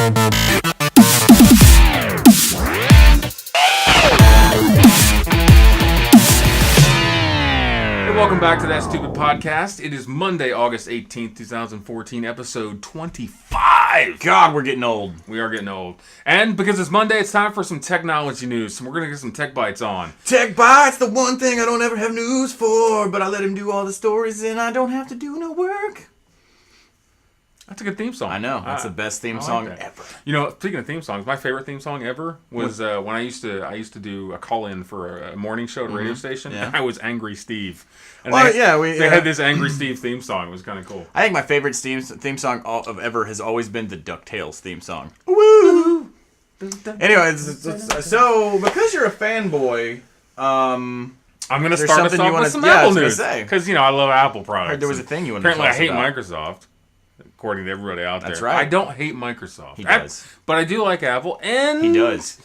Welcome back to That Stupid Podcast. It is Monday, August 18th, 2014, episode 25. God, we're getting old. We are getting old. And because it's Monday, it's time for some technology news. So we're going to get some tech bites on. Tech bites, the one thing I don't ever have news for, but I let him do all the stories and I don't have to do no work. That's a good theme song. I know. That's the best theme song ever. You know, speaking of theme songs, my favorite theme song ever was when I used to do a call-in for a morning show at a radio station. Yeah. And I was Angry Steve. And Well, they had this Angry Steve theme song. It was kind of cool. I think my favorite theme song of ever has always been the DuckTales theme song. Woo! Anyway, so because you're a fanboy, I'm going to start us off with some Apple news. Because, you know, I love Apple products. I heard there was a thing you wanted to Apparently, talk I about. hate Microsoft. According to everybody out there. That's right. I don't hate Microsoft. He does. But I do like Apple. And he does.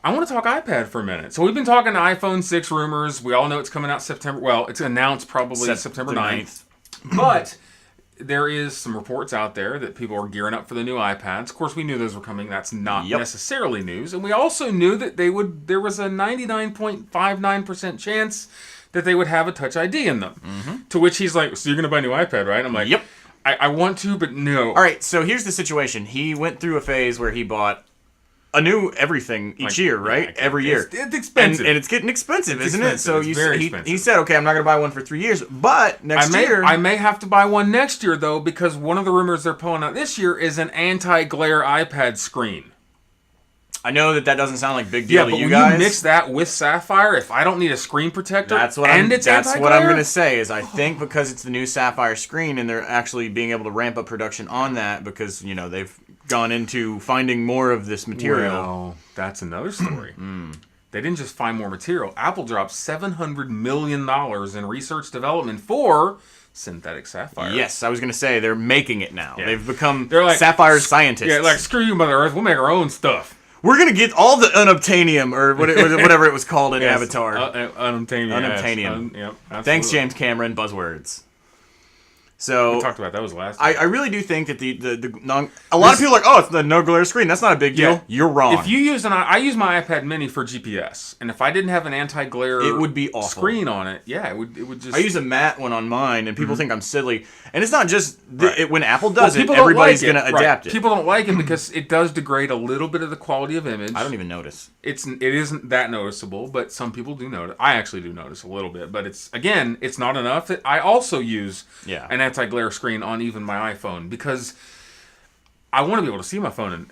I want to talk iPad for a minute. So we've been talking iPhone 6 rumors. We all know it's coming out September. Well, it's announced probably September 9th. But there is some reports out there that people are gearing up for the new iPads. Of course, we knew those were coming. That's not necessarily news. And we also knew that there was a 99.59% chance that they would have a Touch ID in them. Mm-hmm. To which he's like, so you're going to buy a new iPad, right? I'm like, yep. I want to, but no. All right, so here's the situation. He went through a phase where he bought a new everything each year, right? Yeah, every year. It's expensive. And it's getting expensive, isn't it? So expensive. He said, okay, I'm not going to buy one for 3 years, but next year... I may have to buy one next year, though, because one of the rumors they're pulling out this year is an anti-glare iPad screen. I know that doesn't sound like a big deal to you guys. Yeah, but when you mix that with Sapphire, if I don't need a screen protector that's what I'm going to say, is I think because it's the new Sapphire screen and they're actually being able to ramp up production on that because, you know, they've gone into finding more of this material. Well, that's another story. They didn't just find more material. Apple dropped $700 million in research development for synthetic sapphire. Yes, I was going to say, they're making it now. Yeah. They've become like, sapphire scientists. Yeah, like, screw you, Mother Earth. We'll make our own stuff. We're going to get all the unobtainium, or whatever it was called in Avatar. Unobtainium. Yep, thanks, James Cameron. Buzzwords. So we talked about that was last time. I really do think that a lot of people are like, oh, it's the no glare screen. That's not a big deal. Yeah. You're wrong. If you use I use my iPad Mini for GPS, and if I didn't have an anti-glare, it would be awful. Screen on it. Yeah, it would just. I use a matte one on mine, and people think I'm silly. And it's not just right. When Apple does it, everybody's going to adapt it. People don't like it because it does degrade a little bit of the quality of image. I don't even notice. It isn't that noticeable, but some people do notice. I actually do notice a little bit, but it's not enough. I also use an anti-glare screen on even my iPhone because I want to be able to see my phone,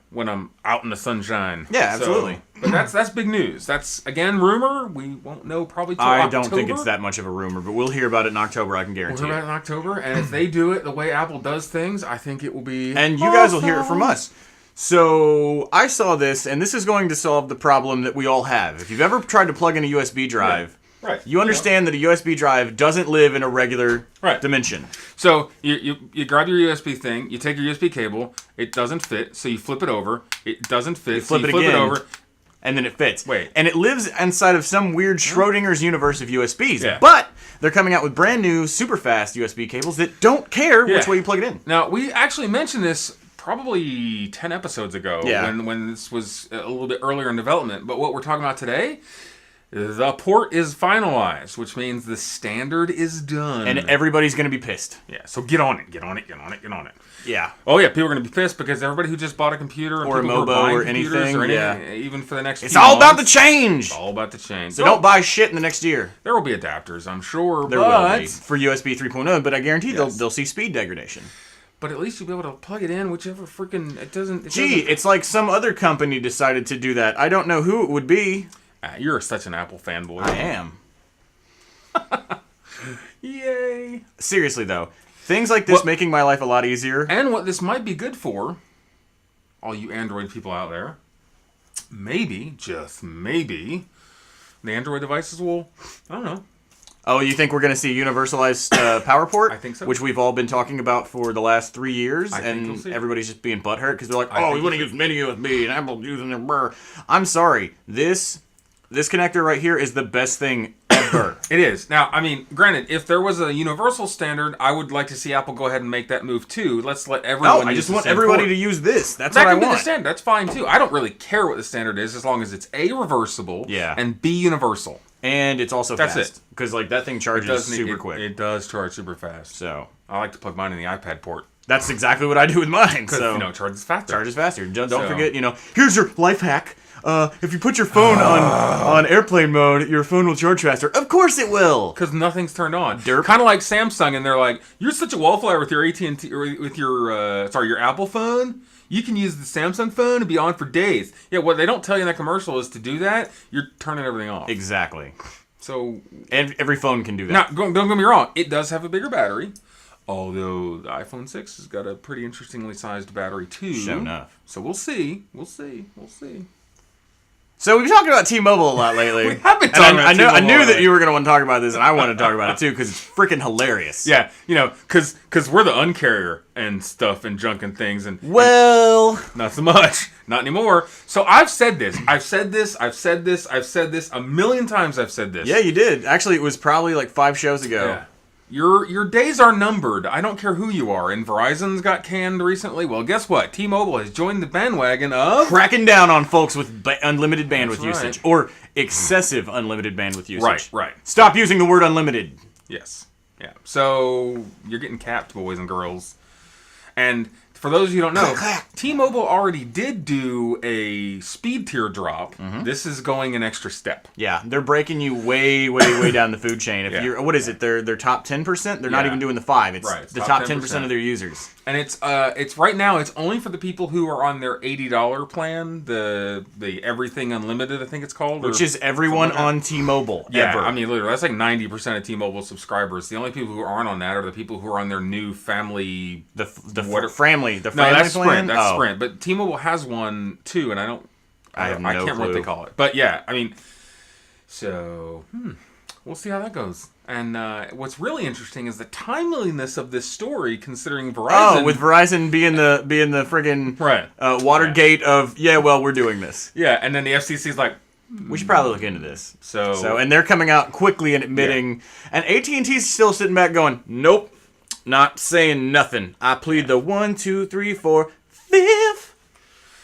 when I'm out in the sunshine. Yeah, absolutely. But that's big news. That's again rumor. We won't know probably till October. I don't think it's that much of a rumor, but we'll hear about it in October. I can guarantee. We'll hear about it in October, and if they do it the way Apple does things, I think it will be. And you guys will hear it from us. So I saw this, and this is going to solve the problem that we all have. If you've ever tried to plug in a USB drive. Right. You understand that a USB drive doesn't live in a regular dimension. So you grab your USB thing, you take your USB cable, it doesn't fit, so you flip it over, it doesn't fit, you flip it over. And then it fits. Wait. And it lives inside of some weird Schrodinger's universe of USBs. Yeah. But they're coming out with brand new super fast USB cables that don't care which way you plug it in. Now, we actually mentioned this probably 10 episodes ago when this was a little bit earlier in development. But what we're talking about today, the port is finalized, which means the standard is done. And everybody's going to be pissed. Yeah, so get on it. Yeah. Oh, yeah, people are going to be pissed because everybody who just bought a computer or a MOBO or anything, even for the next It's all about the change. It's all about the change. So don't buy shit in the next year. There will be adapters, I'm sure. There will be for USB 3.0, but I guarantee they'll see speed degradation. But at least you'll be able to plug it in, whichever freaking... It's like some other company decided to do that. I don't know who it would be. You're such an Apple fanboy. I am. Yay. Seriously, though. Things like this making my life a lot easier. And what this might be good for, all you Android people out there, maybe, just maybe, the Android devices will, I don't know. Oh, you think we're going to see a universalized power port? I think so. Which we've all been talking about for the last 3 years. And everybody's just being butthurt because they're like, we want to use mini USB and Apple's using their brr. I'm sorry. This connector right here is the best thing ever. ever. It is. Now, I mean, granted, if there was a universal standard, I would like to see Apple go ahead and make that move too. Let's let everyone. I just want everybody to use this. That's that what I can be want. the standard. That's fine too. I don't really care what the standard is as long as it's A, reversible, and B, universal. And it's also That's fast. Because like that thing charges super quick. It does charge super fast. So I like to plug mine in the iPad port. That's exactly what I do with mine. So it charges faster. Charges faster. Don't forget, here's your life hack. If you put your phone on airplane mode, your phone will charge faster. Of course it will. Because nothing's turned on. Derp. Kind of like Samsung, and they're like, "You're such a wallflower with your AT&T or with your Apple phone. You can use the Samsung phone and be on for days." Yeah, what they don't tell you in that commercial is to do that, you're turning everything off. Exactly. So and every phone can do that. Now, don't get me wrong. It does have a bigger battery. Although the iPhone 6 has got a pretty interestingly sized battery too. Sure enough. So we'll see. So we've been talking about T-Mobile a lot lately. We have been talking about T-Mobile. I knew that you were going to want to talk about this, and I want to talk about it too, because it's freaking hilarious. Yeah, because we're the uncarrier and stuff and junk and things. And not so much. Not anymore. So I've said this a million times. I've said this. Yeah, you did. Actually, it was probably like 5 shows ago. Yeah. Your days are numbered. I don't care who you are. And Verizon's got canned recently. Well, guess what? T-Mobile has joined the bandwagon of cracking down on folks with unlimited bandwidth usage or excessive unlimited bandwidth usage. Right. Stop using the word unlimited. Yes. Yeah. So you're getting capped, boys and girls. And for those of you who don't know, T-Mobile already did do a speed tier drop. Mm-hmm. This is going an extra step. Yeah, they're breaking you way down the food chain. If you're, what is it? They're top 10%. They're not even doing the 5. It's the top 10% of their users. And it's right now. It's only for the people who are on their $80 plan, the Everything Unlimited, I think it's called, which is everyone on T-Mobile. Yeah, ever. I mean, literally, that's like 90% of T-Mobile subscribers. The only people who aren't on that are the people who are on their new family. The family. The no, family that's plan? Sprint. That's Sprint. But T-Mobile has one too, and I can't remember what they call it. But yeah, I mean, so we'll see how that goes. And what's really interesting is the timeliness of this story, considering Verizon. Oh, with Verizon being the friggin' Watergate of we're doing this. Yeah, and then the FCC's like, we should probably look into this. So and they're coming out quickly and admitting, and AT&T's still sitting back going, nope, not saying nothing. I plead the 1, 2, 3, 4, 5th.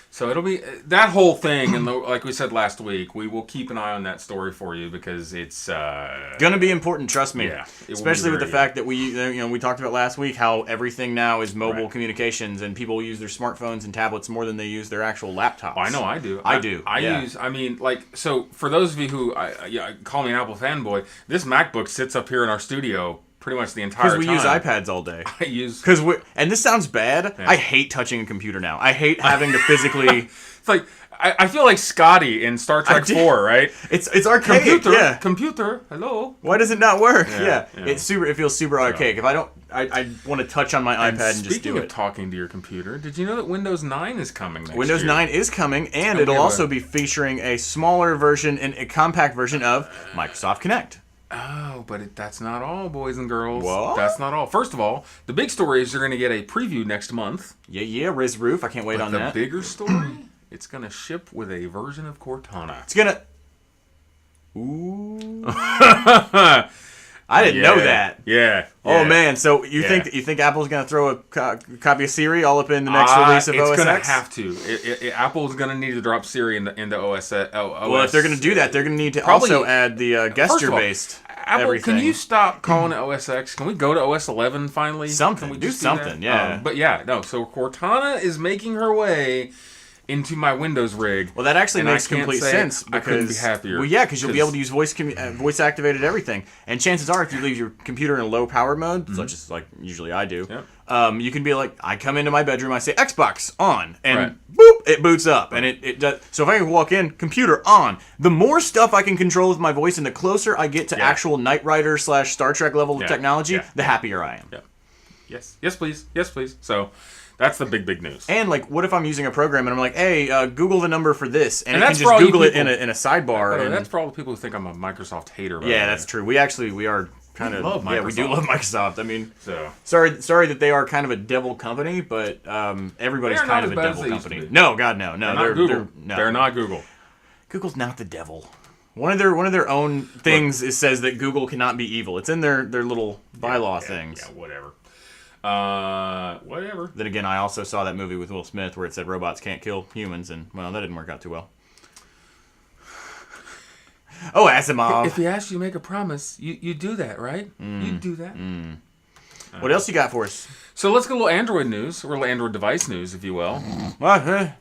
So it'll be that whole thing, and like we said last week, we will keep an eye on that story for you because it's gonna be important. Trust me. Yeah, especially with the fact that we talked about last week how everything now is mobile communications, and people use their smartphones and tablets more than they use their actual laptops. Oh, I know, I do. I use. I mean, so for those of you who call me an Apple fanboy, this MacBook sits up here in our studio pretty much the entire time. Because we use iPads all day. And this sounds bad. Yeah. I hate touching a computer now. I hate having to physically. It's like I feel like Scotty in Star Trek 4, right? It's archaic. Computer. Hello. Why does it not work? Yeah. It feels super archaic. If I don't, I want to touch on my iPad and just do it. Speaking of talking to your computer, did you know that Windows 9 is coming next Windows year? 9 is coming, and it'll also be featuring a smaller version and a compact version of Microsoft Kinect. Oh, but that's not all, boys and girls. What? That's not all. First of all, the big story is you're going to get a preview next month. Yeah, Riz Roof. I can't wait on that. The bigger story, it's going to ship with a version of Cortana. It's going to... Ooh. I didn't know that. Yeah. Oh, man. So you think Apple's going to throw a copy of Siri all up in the next release of OS X? It's going to have to. Apple's going to need to drop Siri into OS. Well, if they're going to do that, they're going to need to also add the gesture-based Apple, everything. Can you stop calling it OS X? Can we go to OS 11 finally? Something. Can we do something, yeah. So Cortana is making her way into my Windows rig. Well, that actually makes complete sense. Because, I couldn't be happier. Well, yeah, because you'll be able to use voice activated everything. And chances are, if you leave your computer in low power mode, such as like usually I do, you can be like, I come into my bedroom, I say Xbox on, and boop, it boots up, and it does. So if I can walk in, computer on. The more stuff I can control with my voice, and the closer I get to actual Knight Rider / Star Trek level of technology, the happier I am. Yeah. Yes, please. So. That's the big news. And, like, what if I'm using a program and I'm like, hey, Google the number for this, and it can just Google it in a sidebar. And that's for all the people who think I'm a Microsoft hater. Yeah, that's true. We are kind of... love Microsoft. Yeah, we do love Microsoft. I mean, sorry that they are kind of a devil company, but everybody's kind of a devil company. No, God, no. They're not Google. They're not Google. Google's not the devil. One of their own things says that Google cannot be evil. It's in their little bylaw things. Yeah, whatever. Whatever. Then again, I also saw that movie with Will Smith where it said robots can't kill humans, and well, that didn't work out too well. Oh, Asimov. If he asks you to make a promise, you do that, right? You do that. What else you got for us? So let's get a little Android news, or a little Android device news, if you will. What?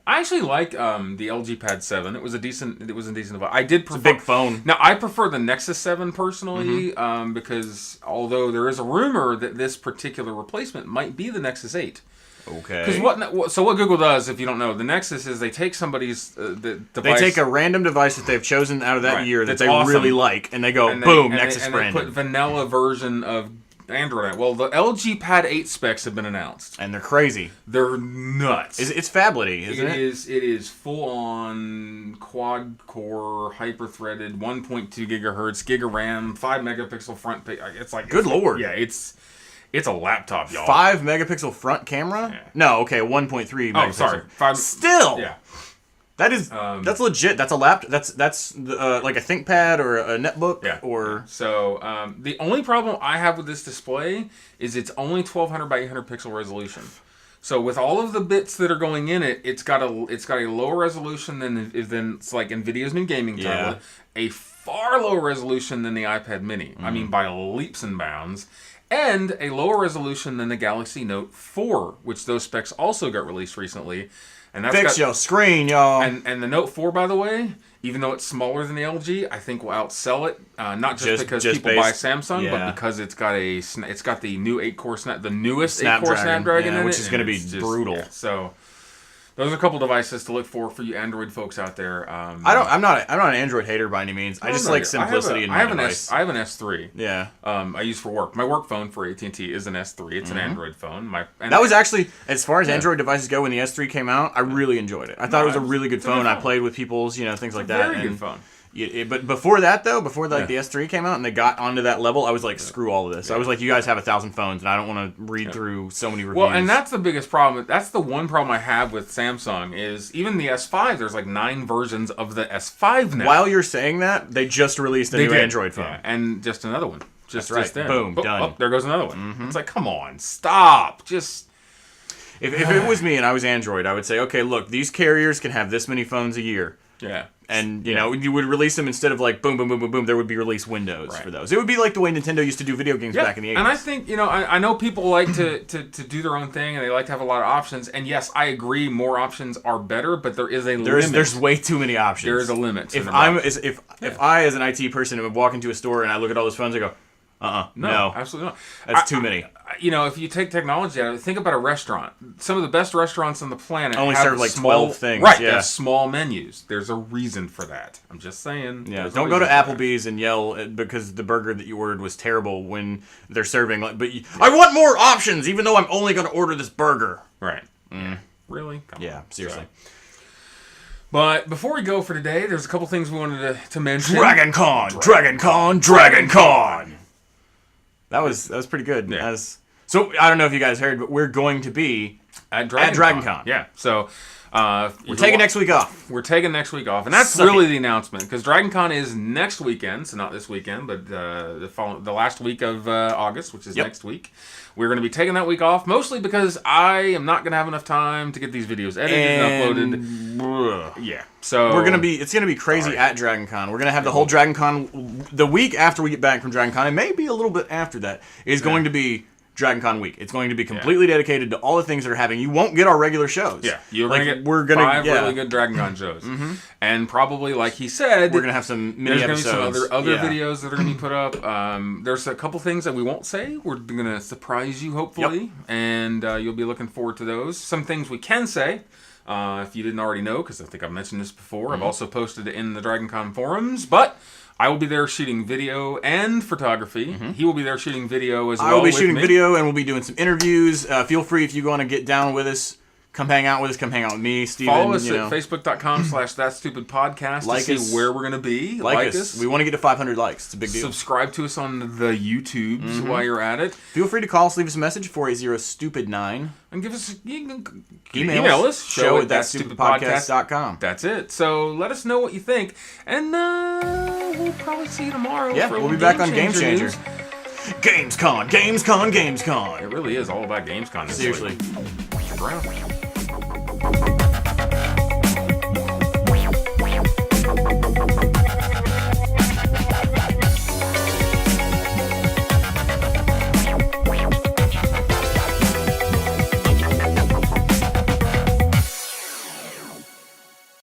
I actually like the LG Pad 7. It was a decent device. I did prefer, It's a big phone. Now I prefer the Nexus 7 personally, because although there is a rumor that this particular replacement might be the Nexus 8. Okay. Because what Google does, if you don't know, the Nexus is they take somebody's the device. They take a random device that they've chosen out of that year that That's they awesome. really like, and they go, Nexus branded. They put vanilla version of Android. Well, the LG Pad 8 specs have been announced, and they're crazy. They're nuts. It's phablety, isn't it? It is full on quad core, hyper threaded, 1.2 gigahertz, Giga RAM, 5 megapixel front page. It's like good lord. Yeah, it's a laptop, y'all. 5 megapixel front camera? Yeah. No, okay, 1.3 megapixel. Oh, sorry. 5. Still. Yeah. That is that's legit. That's a laptop. That's like a ThinkPad or a netbook. Yeah. Or so the only problem I have with this display is it's only 1200 by 800 pixel resolution. So with all of the bits that are going in it, it's got a lower resolution than it's like Nvidia's new gaming tablet, a far lower resolution than the iPad Mini. I mean by leaps and bounds. And a lower resolution than the Galaxy Note 4, which those specs also got released recently. And that's fix your screen, y'all. And the Note 4, by the way, even though it's smaller than the LG, I think will outsell it. Not just because people buy Samsung, but because it's got the new 8-core the newest 8-core Snapdragon in it, which is going to be brutal. Yeah, so those are a couple devices to look for you Android folks out there. I'm not an Android hater by any means. I just like simplicity in my device. I have an S3. Yeah. I use for work. My work phone for AT&T is an S3. It's an Android phone. That was actually, as far as Android devices go, when the S3 came out, I really enjoyed it. I thought it was a really good phone. I played with people's, things like that. Very good phone. But before that, though, the S3 came out and they got onto that level, I was like, screw all of this. I was like, you guys have 1,000 phones, and I don't want to read through so many reviews. Well, and that's the biggest problem. That's the one problem I have with Samsung is even the S5, there's like 9 versions of the S5 now. While you're saying that, they just released a new Android phone. Yeah, and just another one. Just then. Boom, done. Oh, there goes another one. It's like, come on, stop. Just... If it was me and I was Android, I would say, okay, look, these carriers can have this many phones a year. Yeah. And, you would release them instead of like boom, boom, boom, boom, boom. There would be release windows for those. It would be like the way Nintendo used to do video games back in the 80s. And I think, I know people like to do their own thing and they like to have a lot of options. And yes, I agree, more options are better, but there is a limit. There's way too many options. There is a limit. If I, as an IT person, would walk into a store and I look at all those phones, I go, no, absolutely not. That's too many. If you take technology out of it, think about a restaurant. Some of the best restaurants on the planet only serve like 12 things. Right, they have small menus. There's a reason for that. I'm just saying. Yeah, don't go to Applebee's and yell because the burger that you ordered was terrible when they're serving. I want more options, even though I'm only going to order this burger. Right. Really? Yeah, seriously. But before we go for today, there's a couple things we wanted to mention. DragonCon. That was pretty good. Yeah. So I don't know if you guys heard, but we're going to be at DragonCon. Yeah. So we're taking next week off. We're taking next week off, and that's really the announcement because DragonCon is next weekend, so not this weekend, but the last week of August, which is next week. We're going to be taking that week off, mostly because I am not going to have enough time to get these videos edited and uploaded. Yeah, so it's going to be crazy at DragonCon. We're going to have the whole DragonCon the week after we get back from DragonCon, and maybe a little bit after that is going to be DragonCon week. It's going to be completely dedicated to all the things that are happening. You won't get our regular shows. Yeah, we're going to get 5 really good DragonCon shows, and probably like he said, we're going to have some mini episodes. There's going to be some other videos that are going to be put up. There's a couple things that we won't say. We're going to surprise you hopefully, and you'll be looking forward to those. Some things we can say. If you didn't already know, because I think I've mentioned this before, I've also posted it in the DragonCon forums, but I will be there shooting video and photography. He will be there shooting video as well. I will be shooting video, and we'll be doing some interviews. Feel free if you want to get down with us. Come hang out with us. Come hang out with me, Steven. Follow us at facebook.com/thatstupidpodcast to see where we're going to be. Like us. We want to get to 500 likes. It's a big deal. Subscribe to us on the YouTubes while you're at it. Feel free to call us, leave us a message, 480-STUPID9. And give us, email us, show@thatstupidpodcast.com. That's it. So let us know what you think. And we'll probably see you tomorrow. Yeah, we'll be back on Game Changer. News. Gamescon. It really is all about Gamescon this Seriously. week. Stick around.